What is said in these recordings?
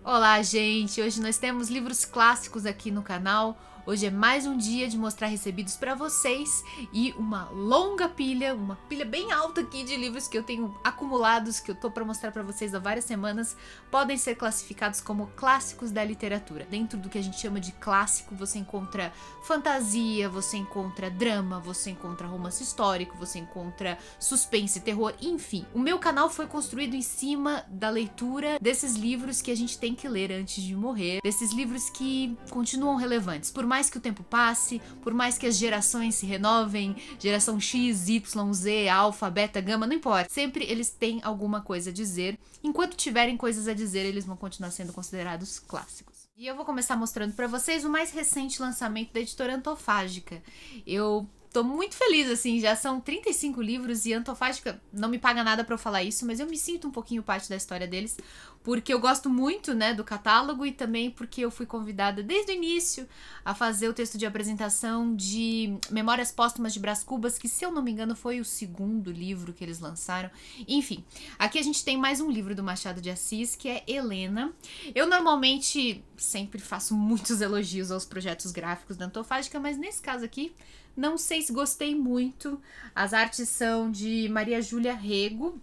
Olá, gente! Hoje nós temos livros clássicos aqui no canal. Hoje é mais um dia de mostrar recebidos para vocês e uma longa pilha, uma pilha bem alta aqui de livros que eu tenho acumulados, que eu tô para mostrar para vocês há várias semanas, podem ser classificados como clássicos da literatura. Dentro do que a gente chama de clássico, você encontra fantasia, você encontra drama, você encontra romance histórico, você encontra suspense, terror, enfim. O meu canal foi construído em cima da leitura desses livros que a gente tem que ler antes de morrer, desses livros que continuam relevantes, por mais que o tempo passe, por mais que as gerações se renovem, geração X, Y, Z, alfa, beta, gama, não importa. Sempre eles têm alguma coisa a dizer. Enquanto tiverem coisas a dizer, eles vão continuar sendo considerados clássicos. E eu vou começar mostrando pra vocês o mais recente lançamento da editora Antofágica. Eu tô muito feliz, assim, já são 35 livros e Antofágica não me paga nada pra eu falar isso, mas eu me sinto um pouquinho parte da história deles, porque eu gosto muito, né, do catálogo e também porque eu fui convidada desde o início a fazer o texto de apresentação de Memórias Póstumas de Brás Cubas, que, se eu não me engano, foi o segundo livro que eles lançaram. Enfim, aqui a gente tem mais um livro do Machado de Assis, que é Helena. Eu normalmente sempre faço muitos elogios aos projetos gráficos da Antofágica, mas nesse caso aqui não sei se gostei muito. As artes são de Maria Júlia Rego.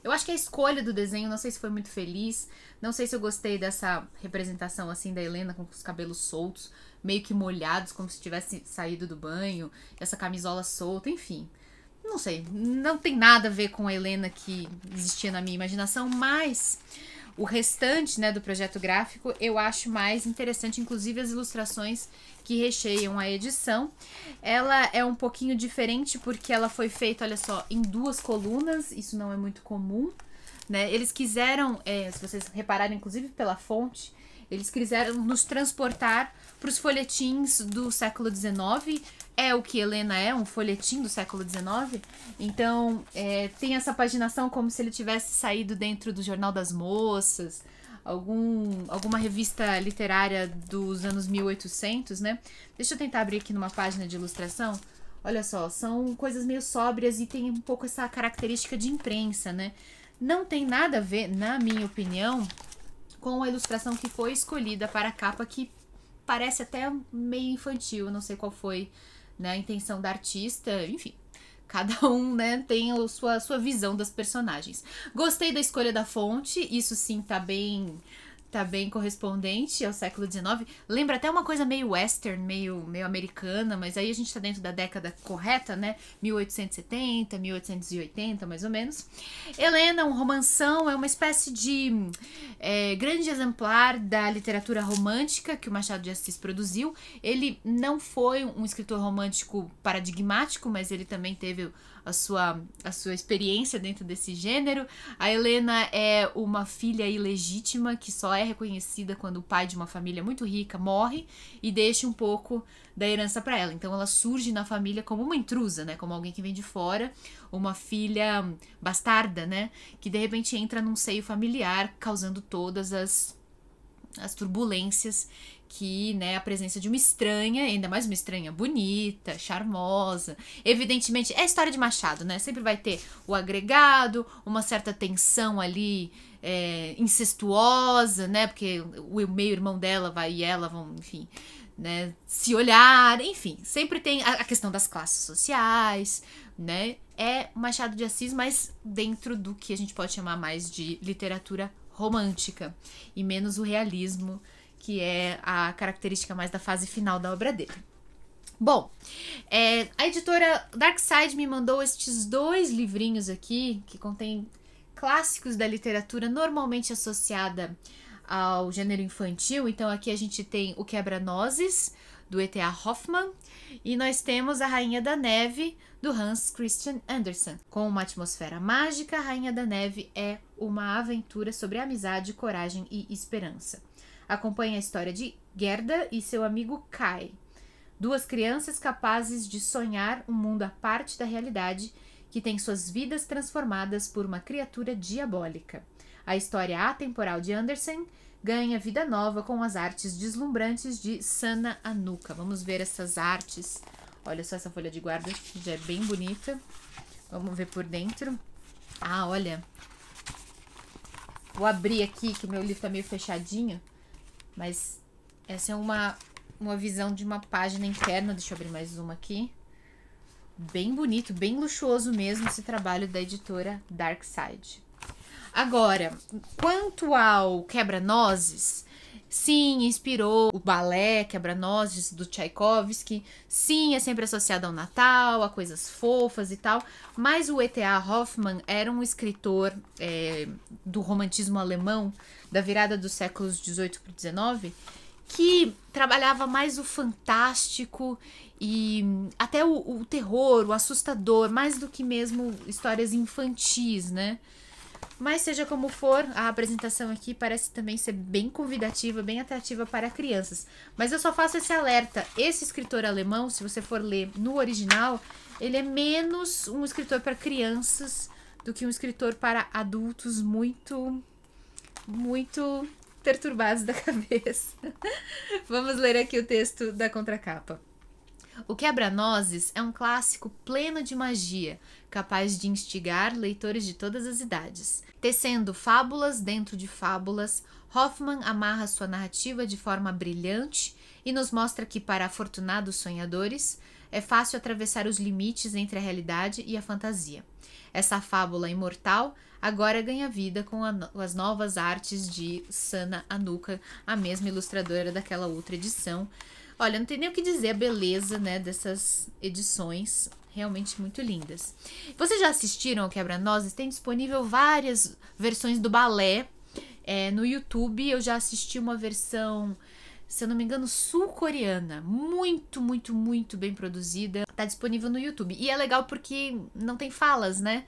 Eu acho que a escolha do desenho, não sei se foi muito feliz. Não sei se eu gostei dessa representação assim da Helena com os cabelos soltos, meio que molhados, como se tivesse saído do banho. Essa camisola solta, enfim. Não sei, não tem nada a ver com a Helena que existia na minha imaginação, mas o restante, né, do projeto gráfico eu acho mais interessante, inclusive as ilustrações que recheiam a edição. Ela é um pouquinho diferente porque ela foi feita, olha só, em duas colunas, isso não é muito comum, né? Eles quiseram, se vocês repararem, inclusive pela fonte, eles quiseram nos transportar para os folhetins do século XIX. É o que Helena é, um folhetim do século XIX. Então, tem essa paginação como se ele tivesse saído dentro do Jornal das Moças, alguma revista literária dos anos 1800, né? Deixa eu tentar abrir aqui numa página de ilustração. Olha só, são coisas meio sóbrias e tem um pouco essa característica de imprensa, né? Não tem nada a ver, na minha opinião, com a ilustração que foi escolhida para a capa, que parece até meio infantil. Eu não sei qual foi, né, a intenção da artista, enfim. Cada um, né, tem a sua visão das personagens. Gostei da escolha da fonte, isso sim tá bem correspondente ao século XIX. Lembra até uma coisa meio western, meio americana, mas aí a gente tá dentro da década correta, né? 1870, 1880, mais ou menos. Helena, um romanção, é uma espécie de grande exemplar da literatura romântica que o Machado de Assis produziu. Ele não foi um escritor romântico paradigmático, mas ele também teve a sua experiência dentro desse gênero. A Helena é uma filha ilegítima que só é reconhecida quando o pai de uma família muito rica morre e deixa um pouco da herança para ela. Então ela surge na família como uma intrusa, né? Como alguém que vem de fora, uma filha bastarda, né? Que de repente entra num seio familiar, causando todas as turbulências que, né, a presença de uma estranha, ainda mais uma estranha bonita, charmosa. Evidentemente, é a história de Machado, né? Sempre vai ter o agregado, uma certa tensão ali incestuosa, né? Porque o meio-irmão dela e ela vão, enfim, né, se olhar, enfim. Sempre tem a questão das classes sociais, né? É Machado de Assis, mas dentro do que a gente pode chamar mais de literatura romântica e menos o realismo, que é a característica mais da fase final da obra dele. Bom, a editora Darkside me mandou estes dois livrinhos aqui, que contêm clássicos da literatura normalmente associada ao gênero infantil. Então aqui a gente tem O Quebra-Nozes, do E.T.A. Hoffmann, e nós temos A Rainha da Neve, do Hans Christian Andersen. Com uma atmosfera mágica, A Rainha da Neve é uma aventura sobre amizade, coragem e esperança. Acompanha a história de Gerda e seu amigo Kai, duas crianças capazes de sonhar um mundo à parte da realidade, que tem suas vidas transformadas por uma criatura diabólica. A história atemporal de Andersen ganha vida nova com as artes deslumbrantes de Sana Anuka. Vamos ver essas artes. Olha só essa folha de guarda, já é bem bonita. Vamos ver por dentro. Ah, olha. Vou abrir aqui, que meu livro tá meio fechadinho. Mas essa é uma visão de uma página interna. Deixa eu abrir mais uma aqui. Bem bonito, bem luxuoso mesmo esse trabalho da editora Darkside. Agora, quanto ao Quebra-Nozes, sim, inspirou o balé Quebra-Nozes do Tchaikovsky, sim, é sempre associado ao Natal, a coisas fofas e tal, mas o E.T.A. Hoffmann era um escritor do romantismo alemão, da virada dos séculos XVIII para XIX, que trabalhava mais o fantástico e até o terror, o assustador, mais do que mesmo histórias infantis, né? Mas seja como for, a apresentação aqui parece também ser bem convidativa, bem atrativa para crianças. Mas eu só faço esse alerta. Esse escritor alemão, se você for ler no original, ele é menos um escritor para crianças do que um escritor para adultos muito perturbados da cabeça. Vamos ler aqui o texto da contracapa. O Quebra-Nozes é um clássico pleno de magia, capaz de instigar leitores de todas as idades. Tecendo fábulas dentro de fábulas, Hoffmann amarra sua narrativa de forma brilhante e nos mostra que, para afortunados sonhadores, é fácil atravessar os limites entre a realidade e a fantasia. Essa fábula imortal agora ganha vida com as novas artes de Sana Anuka, a mesma ilustradora daquela outra edição. Olha, não tem nem o que dizer a beleza, né, dessas edições, realmente muito lindas. Vocês já assistiram ao Quebra-Nozes? Tem disponível várias versões do balé no YouTube. Eu já assisti uma versão, se eu não me engano, sul-coreana, muito bem produzida. Tá disponível no YouTube. E é legal porque não tem falas, né?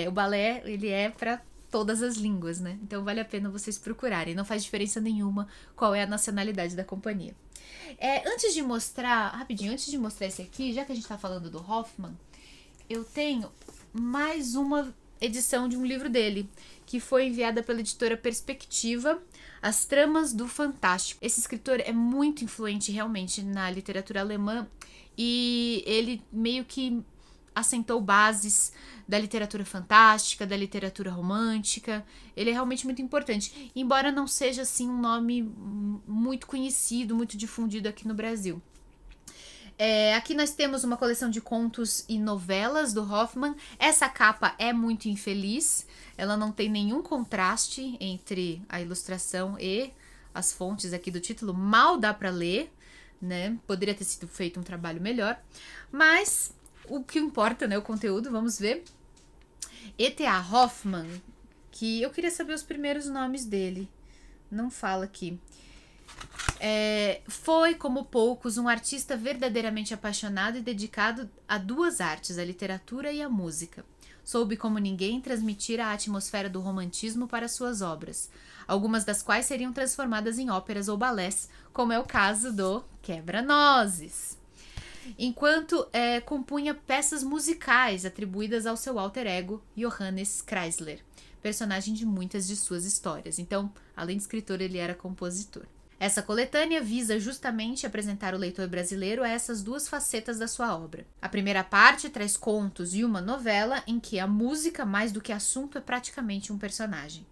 O balé, ele é para todas as línguas, né? Então vale a pena vocês procurarem. Não faz diferença nenhuma qual é a nacionalidade da companhia. Antes de mostrar esse aqui, já que a gente tá falando do Hoffmann, eu tenho mais uma edição de um livro dele, que foi enviada pela editora Perspectiva, As Tramas do Fantástico. Esse escritor é muito influente realmente na literatura alemã e ele meio que assentou bases da literatura fantástica, da literatura romântica. Ele é realmente muito importante, embora não seja assim um nome muito conhecido, muito difundido aqui no Brasil. Aqui nós temos uma coleção de contos e novelas do Hoffmann. Essa capa é muito infeliz, ela não tem nenhum contraste entre a ilustração e as fontes aqui do título, mal dá para ler, né? Poderia ter sido feito um trabalho melhor, mas o que importa, né, o conteúdo, vamos ver. E.T.A. Hoffmann, que eu queria saber os primeiros nomes dele, não fala aqui. Foi, como poucos, um artista verdadeiramente apaixonado e dedicado a duas artes, a literatura e a música. Soube como ninguém transmitir a atmosfera do romantismo para suas obras, algumas das quais seriam transformadas em óperas ou balés, como é o caso do Quebra-Nozes. Enquanto compunha peças musicais atribuídas ao seu alter ego, Johannes Kreisler, personagem de muitas de suas histórias. Então, além de escritor, ele era compositor. Essa coletânea visa justamente apresentar o leitor brasileiro a essas duas facetas da sua obra. A primeira parte traz contos e uma novela em que a música, mais do que assunto, é praticamente um personagem.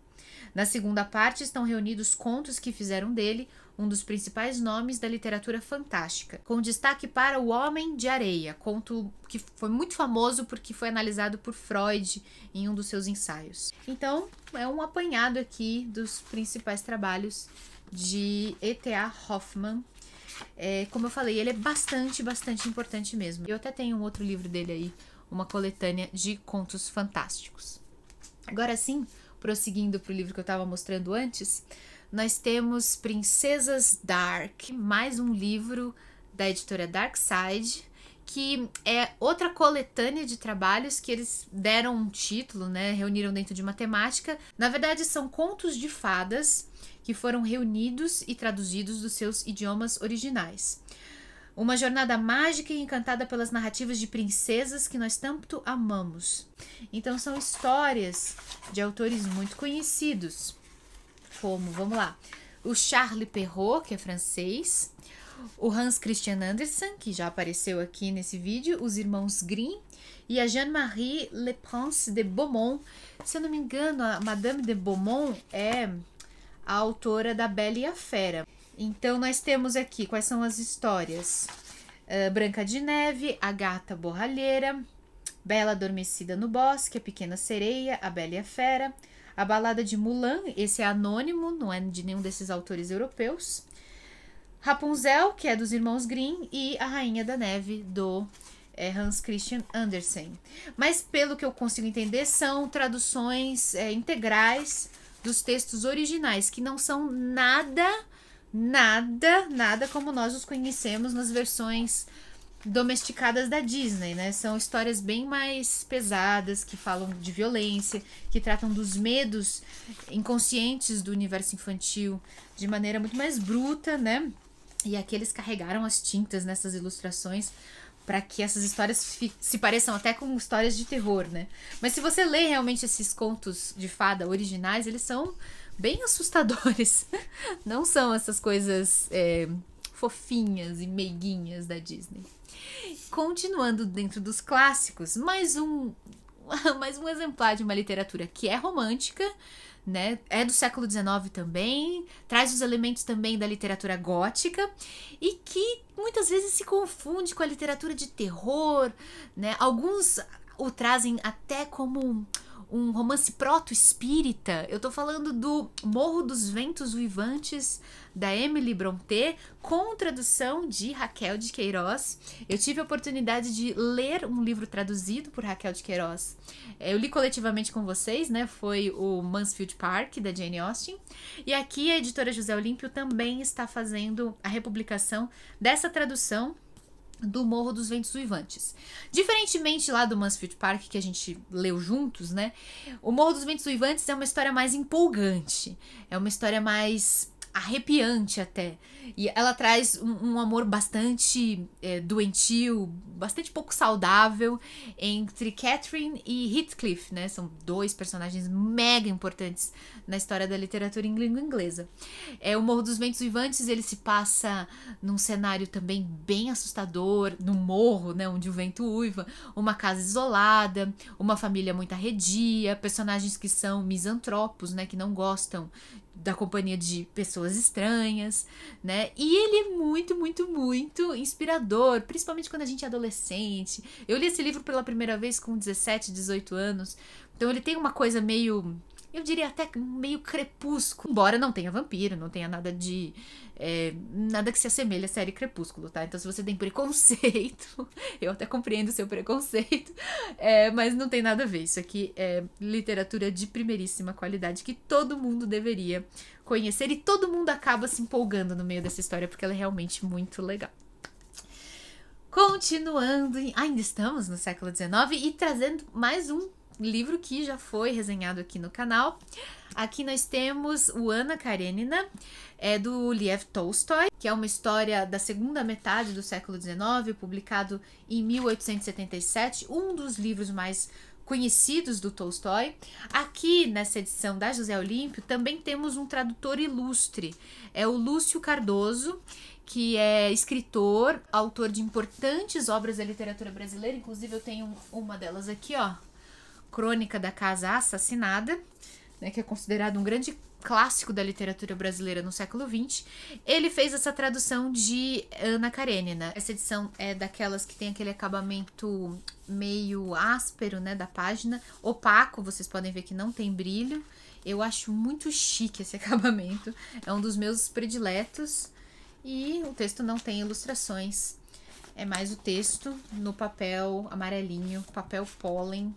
Na segunda parte estão reunidos contos que fizeram dele um dos principais nomes da literatura fantástica, com destaque para O Homem de Areia, conto que foi muito famoso porque foi analisado por Freud em um dos seus ensaios. Então, é um apanhado aqui dos principais trabalhos de E.T.A. Hoffmann. Como eu falei, ele é bastante importante mesmo. Eu até tenho um outro livro dele aí, uma coletânea de contos fantásticos. Agora sim, prosseguindo para o livro que eu estava mostrando antes, nós temos Princesas Dark, mais um livro da editora Darkside, que é outra coletânea de trabalhos que eles deram um título, né, reuniram dentro de uma temática. Na verdade, são contos de fadas que foram reunidos e traduzidos dos seus idiomas originais. Uma jornada mágica e encantada pelas narrativas de princesas que nós tanto amamos. Então são histórias de autores muito conhecidos, como, vamos lá, o Charles Perrault, que é francês, o Hans Christian Andersen, que já apareceu aqui nesse vídeo, os irmãos Grimm, e a Jeanne-Marie Le Prince de Beaumont. Se eu não me engano, a Madame de Beaumont é a autora da Bela e a Fera. Então, nós temos aqui quais são as histórias. Branca de Neve, A Gata Borralheira, Bela Adormecida no Bosque, A Pequena Sereia, A Bela e a Fera, A Balada de Mulan, esse é anônimo, não é de nenhum desses autores europeus. Rapunzel, que é dos irmãos Grimm, e A Rainha da Neve, do Hans Christian Andersen. Mas, pelo que eu consigo entender, são traduções integrais dos textos originais, que não são nada como nós os conhecemos nas versões domesticadas da Disney, né? São histórias bem mais pesadas, que falam de violência, que tratam dos medos inconscientes do universo infantil de maneira muito mais bruta, né? E aqui eles carregaram as tintas nessas ilustrações para que essas histórias se pareçam até com histórias de terror, né? Mas se você lê realmente esses contos de fada originais, eles são bem assustadores. Não são essas coisas fofinhas e meiguinhas da Disney. Continuando dentro dos clássicos, mais um exemplar de uma literatura que é romântica, né? É do século XIX também, traz os elementos também da literatura gótica e que muitas vezes se confunde com a literatura de terror, né? Alguns o trazem até como um romance proto-espírita. Eu tô falando do Morro dos Ventos Uivantes, da Emily Brontë, com tradução de Raquel de Queiroz. Eu tive a oportunidade de ler um livro traduzido por Raquel de Queiroz. Eu li coletivamente com vocês, né? Foi o Mansfield Park, da Jane Austen. E aqui a editora José Olímpio também está fazendo a republicação dessa tradução do Morro dos Ventos Uivantes. Diferentemente lá do Mansfield Park, que a gente leu juntos, né? O Morro dos Ventos Uivantes é uma história mais empolgante, é uma história mais arrepiante até. E ela traz um amor bastante doentio, bastante pouco saudável entre Catherine e Heathcliff, né? São dois personagens mega importantes na história da literatura em língua inglesa. O Morro dos Ventos Uivantes, ele se passa num cenário também bem assustador, no morro, né? Onde o vento uiva, uma casa isolada, uma família muito arredia, personagens que são misantropos, né? Que não gostam da companhia de pessoas estranhas, né? E ele é muito inspirador, principalmente quando a gente é adolescente. Eu li esse livro pela primeira vez com 17, 18 anos, então ele tem uma coisa meio, eu diria até meio crepúsculo, embora não tenha vampiro, não tenha nada de nada que se assemelhe à série Crepúsculo, tá? Então se você tem preconceito, eu até compreendo o seu preconceito, mas não tem nada a ver. Isso aqui é literatura de primeiríssima qualidade que todo mundo deveria conhecer e todo mundo acaba se empolgando no meio dessa história porque ela é realmente muito legal. Continuando, ainda estamos no século XIX e trazendo mais um livro que já foi resenhado aqui no canal. Aqui nós temos o Anna Karenina, do Lev Tolstói, que é uma história da segunda metade do século XIX, publicado em 1877, um dos livros mais conhecidos do Tolstói. Aqui nessa edição da José Olímpio também temos um tradutor ilustre, é o Lúcio Cardoso, que é escritor, autor de importantes obras da literatura brasileira, inclusive eu tenho uma delas aqui, ó, Crônica da Casa Assassinada, né, que é considerado um grande clássico da literatura brasileira no século XX. Ele fez essa tradução de Anna Karenina. Essa edição é daquelas que tem aquele acabamento meio áspero, né, da página, opaco, vocês podem ver que não tem brilho. Eu acho muito chique esse acabamento, é um dos meus prediletos. E o texto não tem ilustrações, é mais o texto no papel amarelinho, papel pólen,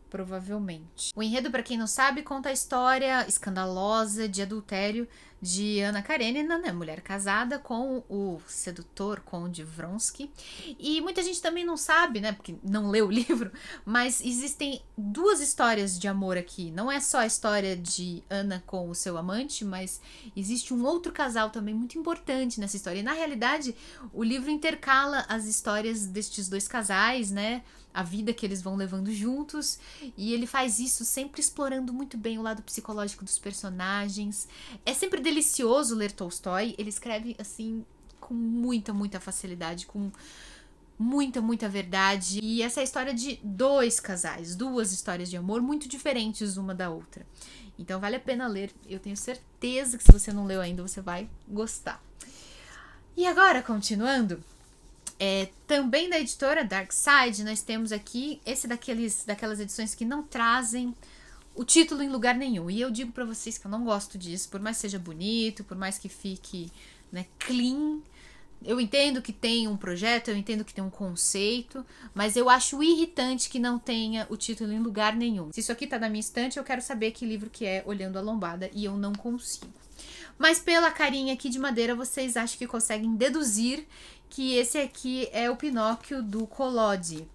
provavelmente. O enredo, para quem não sabe, conta a história escandalosa de adultério de Anna Karenina, né, mulher casada com o sedutor Conde Vronsky. E muita gente também não sabe, né, porque não leu o livro, mas existem duas histórias de amor aqui. Não é só a história de Anna com o seu amante, mas existe um outro casal também muito importante nessa história. E, na realidade, o livro intercala as histórias destes dois casais, né, a vida que eles vão levando juntos, e ele faz isso sempre explorando muito bem o lado psicológico dos personagens. É sempre delicioso ler Tolstói, ele escreve assim com muita facilidade, com muita verdade. E essa é a história de dois casais, duas histórias de amor muito diferentes uma da outra. Então vale a pena ler, eu tenho certeza que se você não leu ainda, você vai gostar. E agora, continuando, também da editora Dark Side, nós temos aqui esse daquelas edições que não trazem o título em lugar nenhum. E eu digo pra vocês que eu não gosto disso, por mais que seja bonito, por mais que fique, né, clean. Eu entendo que tem um projeto, eu entendo que tem um conceito, mas eu acho irritante que não tenha o título em lugar nenhum. Se isso aqui tá na minha estante, eu quero saber que livro que é Olhando a Lombada, e eu não consigo. Mas pela carinha aqui de madeira, vocês acham que conseguem deduzir que esse aqui é o Pinóquio do Collodi.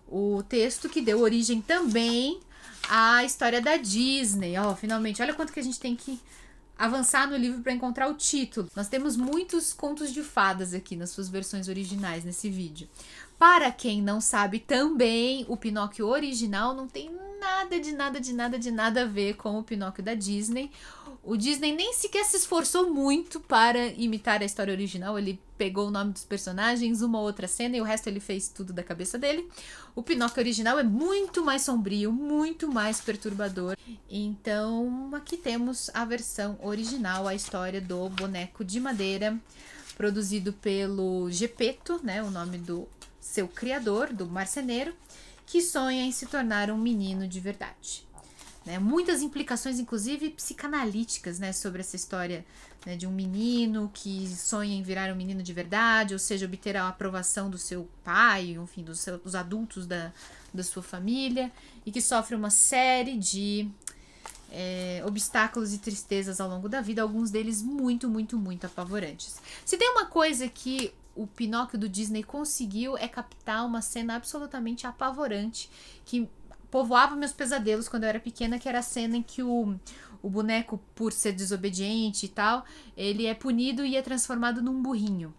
O texto que deu origem também à história da Disney. Ó, finalmente, olha quanto que a gente tem que avançar no livro para encontrar o título. Nós temos muitos contos de fadas aqui nas suas versões originais nesse vídeo. Para quem não sabe também, o Pinóquio original não tem nada a ver com o Pinóquio da Disney. O Disney nem sequer se esforçou muito para imitar a história original. Ele pegou o nome dos personagens, uma outra cena, e o resto ele fez tudo da cabeça dele. O Pinóquio original é muito mais sombrio, muito mais perturbador. Então, aqui temos a versão original, a história do boneco de madeira, produzido pelo Geppetto, né, o nome do seu criador, do marceneiro, que sonha em se tornar um menino de verdade. Né, muitas implicações, inclusive psicanalíticas, né, sobre essa história, né, de um menino que sonha em virar um menino de verdade, ou seja, obter a aprovação do seu pai, enfim, dos adultos da sua família, e que sofre uma série de obstáculos e tristezas ao longo da vida, alguns deles muito apavorantes. Se tem uma coisa que o Pinóquio do Disney conseguiu, é captar uma cena absolutamente apavorante, que povoava meus pesadelos quando eu era pequena, que era a cena em que o boneco, por ser desobediente e tal, ele é punido e é transformado num burrinho.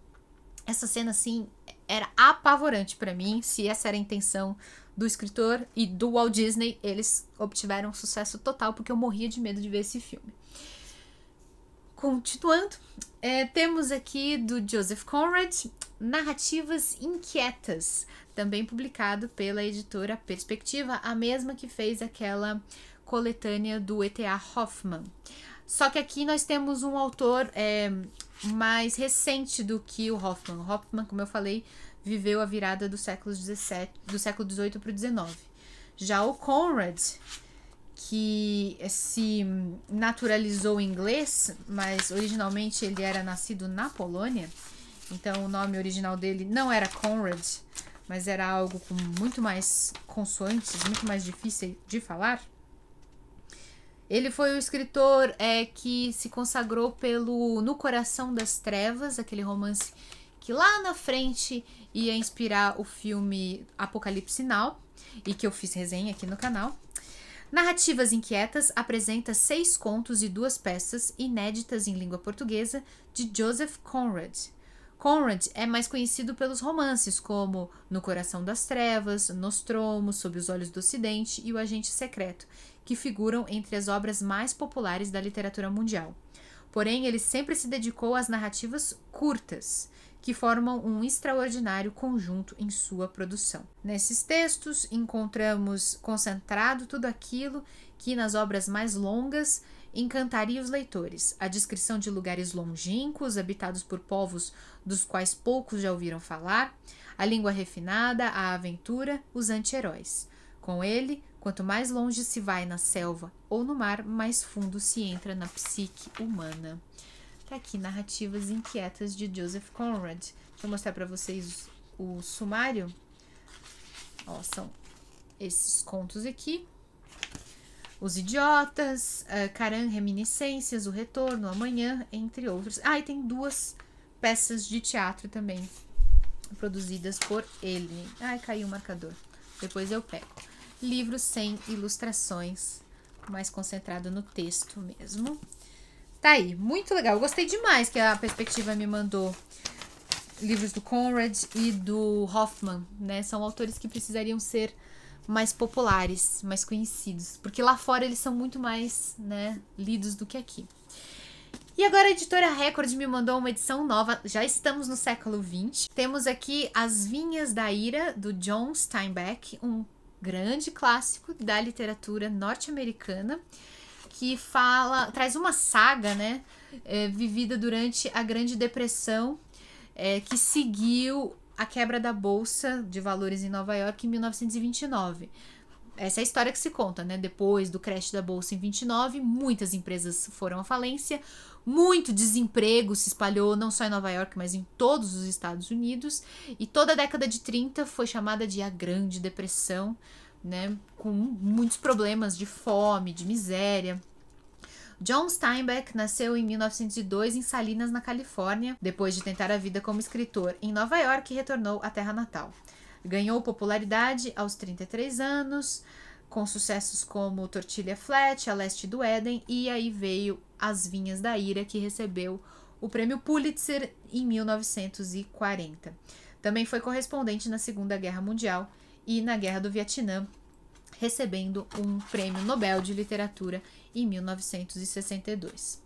Essa cena, assim, era apavorante pra mim. Se essa era a intenção do escritor e do Walt Disney, eles obtiveram um sucesso total, porque eu morria de medo de ver esse filme. Continuando, temos aqui do Joseph Conrad, Narrativas Inquietas, também publicado pela editora Perspectiva, a mesma que fez aquela coletânea do E.T.A. Hoffmann. Só que aqui nós temos um autor mais recente do que o Hoffmann. O Hoffmann, como eu falei, viveu a virada do século XVII para o XIX. Já o Conrad, que se naturalizou em inglês, mas originalmente ele era nascido na Polônia, então o nome original dele não era Conrad, mas era algo com muito mais consoantes, muito mais difícil de falar. Ele foi o escritor que se consagrou pelo No Coração das Trevas, aquele romance que lá na frente ia inspirar o filme Apocalipse Now, e que eu fiz resenha aqui no canal. Narrativas Inquietas apresenta 6 contos e 2 peças inéditas em língua portuguesa de Joseph Conrad. Conrad é mais conhecido pelos romances como No Coração das Trevas, Nostromo, Sob os Olhos do Ocidente e O Agente Secreto, que figuram entre as obras mais populares da literatura mundial. Porém, ele sempre se dedicou às narrativas curtas, que formam um extraordinário conjunto em sua produção. Nesses textos, encontramos concentrado tudo aquilo que, nas obras mais longas, encantaria os leitores. A descrição de lugares longínquos, habitados por povos dos quais poucos já ouviram falar, a língua refinada, a aventura, os anti-heróis. Com ele, quanto mais longe se vai na selva ou no mar, mais fundo se entra na psique humana. Tá aqui, Narrativas Inquietas de Joseph Conrad. Deixa eu mostrar para vocês o sumário. Ó, são esses contos aqui. Os Idiotas, Caran, Reminiscências, O Retorno, Amanhã, entre outros. Ah, e tem 2 peças de teatro também, produzidas por ele. Ai, caiu o marcador. Depois eu pego. Livro sem ilustrações, mais concentrado no texto mesmo. Tá aí, muito legal. Eu gostei demais que a Perspectiva me mandou livros do Conrad e do Hoffmann, né? São autores que precisariam ser mais populares, mais conhecidos, porque lá fora eles são muito mais, né, lidos do que aqui. E agora a editora Record me mandou uma edição nova, já estamos no século XX. Temos aqui As Vinhas da Ira, do John Steinbeck, um grande clássico da literatura norte-americana, que traz uma saga, né, vivida durante a Grande Depressão, que seguiu a quebra da Bolsa de Valores em Nova York em 1929. Essa é a história que se conta, né? Depois do crash da Bolsa em 29, muitas empresas foram à falência, muito desemprego se espalhou não só em Nova York, mas em todos os Estados Unidos, e toda a década de 30 foi chamada de a Grande Depressão, né? Com muitos problemas de fome, de miséria. John Steinbeck nasceu em 1902 em Salinas, na Califórnia. Depois de tentar a vida como escritor em Nova York, retornou à terra natal. Ganhou popularidade aos 33 anos, com sucessos como Tortilha Flat, A Leste do Éden, e aí veio As Vinhas da Ira, que recebeu o prêmio Pulitzer em 1940. Também foi correspondente na Segunda Guerra Mundial e na Guerra do Vietnã, recebendo um prêmio Nobel de Literatura em 1962.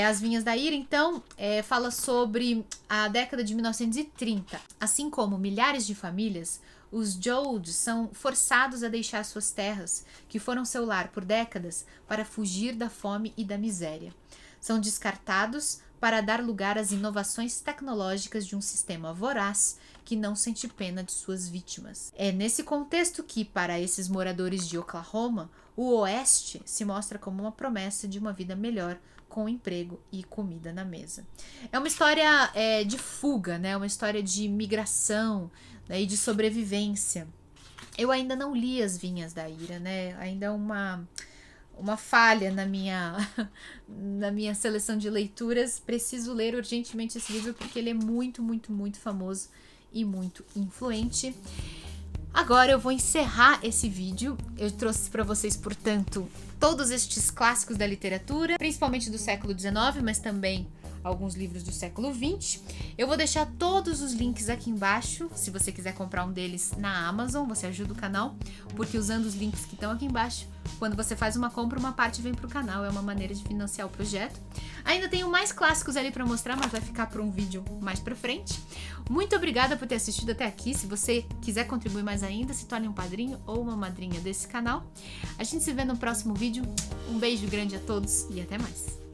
As Vinhas da Ira, então, fala sobre a década de 1930. Assim como milhares de famílias, os Joads são forçados a deixar suas terras, que foram seu lar por décadas, para fugir da fome e da miséria. São descartados para dar lugar às inovações tecnológicas de um sistema voraz que não sente pena de suas vítimas. É nesse contexto que, para esses moradores de Oklahoma, o Oeste se mostra como uma promessa de uma vida melhor, com emprego e comida na mesa. É uma história de fuga, né? Uma história de migração, né? E de sobrevivência. Eu ainda não li As Vinhas da Ira, né? Ainda é uma falha na minha seleção de leituras. Preciso ler urgentemente esse livro porque ele é muito, muito, muito famoso e muito influente. Agora eu vou encerrar esse vídeo. Eu trouxe para vocês, portanto, todos estes clássicos da literatura, principalmente do século XIX, mas também alguns livros do século XX. Eu vou deixar todos os links aqui embaixo, se você quiser comprar um deles na Amazon, você ajuda o canal, porque usando os links que estão aqui embaixo, quando você faz uma compra, uma parte vem pro canal, é uma maneira de financiar o projeto. Ainda tenho mais clássicos ali para mostrar, mas vai ficar para um vídeo mais pra frente. Muito obrigada por ter assistido até aqui. Se você quiser contribuir mais ainda, se torne um padrinho ou uma madrinha desse canal. A gente se vê no próximo vídeo. Um beijo grande a todos e até mais!